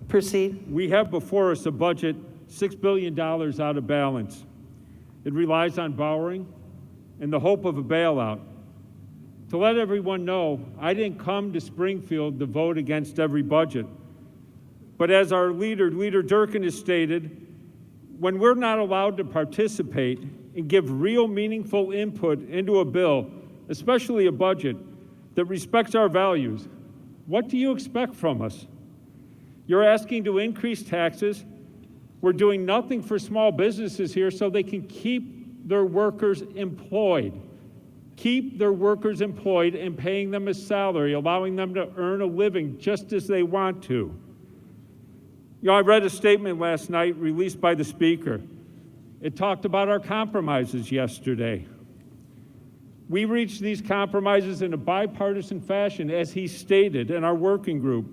Proceed. We have before us a budget $6 billion out of balance. It relies on borrowing and the hope of a bailout. To let everyone know, I didn't come to Springfield to vote against every budget. But as our leader Durkin, has stated, when we're not allowed to participate and give real meaningful input into a bill, especially a budget that respects our values, what do you expect from us? You're asking to increase taxes. We're doing nothing for small businesses here so they can keep their workers employed. Keep their workers employed and paying them a salary, allowing them to earn a living just as they want to. You know, I read a statement last night released by the Speaker. It talked about our compromises yesterday. We reached these compromises in a bipartisan fashion, as he stated, in our working group.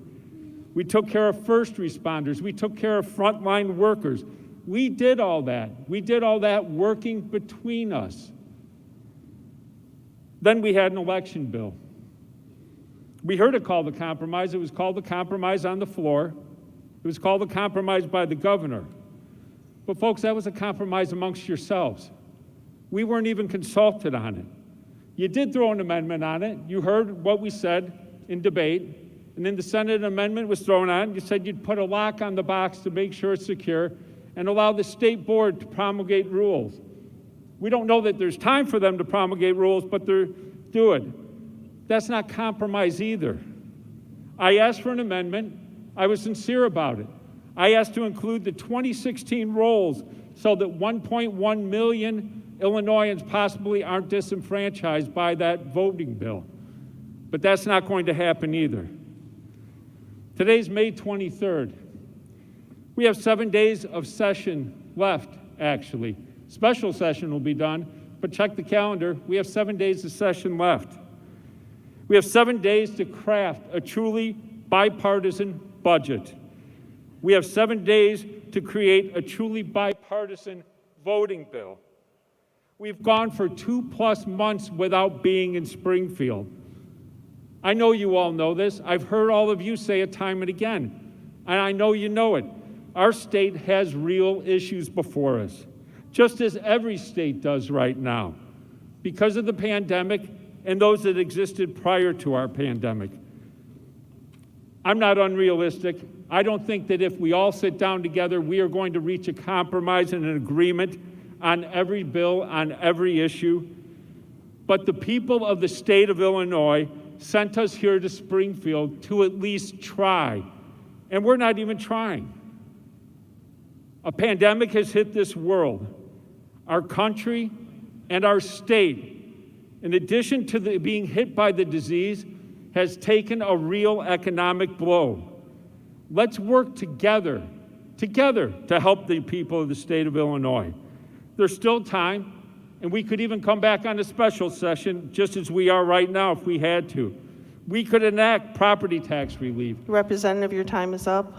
We took care of first responders. We took care of frontline workers. We did all that. We did all that working between us. Then we had an election bill. We heard it called a compromise. It was called a compromise on the floor. It was called a compromise by the governor. But folks, that was a compromise amongst yourselves. We weren't even consulted on it. You did throw an amendment on it. You heard what we said in debate. And then the Senate amendment was thrown on. You said you'd put a lock on the box to make sure it's secure and allow the state board to promulgate rules. We don't know that there's time for them to promulgate rules, but they're doing. That's not compromise either. I asked for an amendment. I was sincere about it. I asked to include the 2016 rolls so that 1.1 million Illinoisans possibly aren't disenfranchised by that voting bill. But that's not going to happen either. Today's May 23rd. We have 7 days of session left, actually. Special session will be done, but check the calendar. We have 7 days of session left. We have 7 days to craft a truly bipartisan budget. We have 7 days to create a truly bipartisan voting bill. We've gone for 2+ months without being in Springfield. I know you all know this. I've heard all of you say it time and again, and I know you know it. Our state has real issues before us, just as every state does right now, because of the pandemic and those that existed prior to our pandemic. I'm not unrealistic. I don't think that if we all sit down together, we are going to reach a compromise and an agreement on every bill, on every issue. But the people of the state of Illinois sent us here to Springfield to at least try. And we're not even trying. A pandemic has hit this world, our country, and our state. In addition to being hit by the disease, has taken a real economic blow. Let's work together to help the people of the state of Illinois. There's still time, and we could even come back on a special session just as we are right now if we had to. We could enact property tax relief. Representative, your time is up.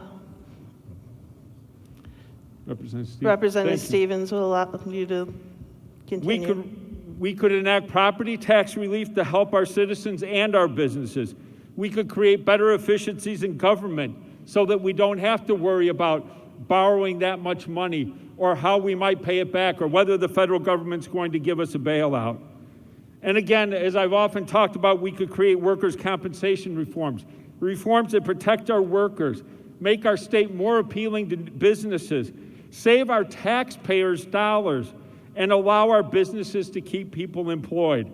Representative Stevens will allow you to continue. We could enact property tax relief to help our citizens and our businesses. We could create better efficiencies in government so that we don't have to worry about borrowing that much money or how we might pay it back or whether the federal government's going to give us a bailout. And again, as I've often talked about, we could create workers' compensation reforms that protect our workers, make our state more appealing to businesses, save our taxpayers' dollars, and allow our businesses to keep people employed.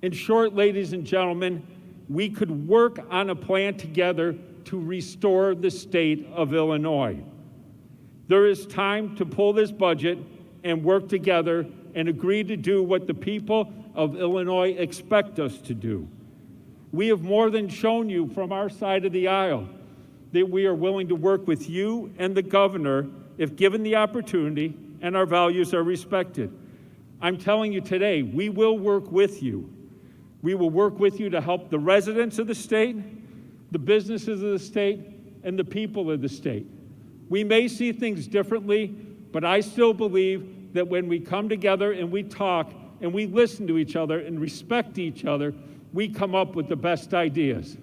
In short, ladies and gentlemen, we could work on a plan together to restore the state of Illinois. There is time to pull this budget and work together and agree to do what the people of Illinois expect us to do. We have more than shown you from our side of the aisle that we are willing to work with you and the governor if given the opportunity and our values are respected. I'm telling you today, we will work with you. We will work with you to help the residents of the state, the businesses of the state, and the people of the state. We may see things differently, but I still believe that when we come together and we talk and we listen to each other and respect each other, we come up with the best ideas.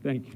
Thank you.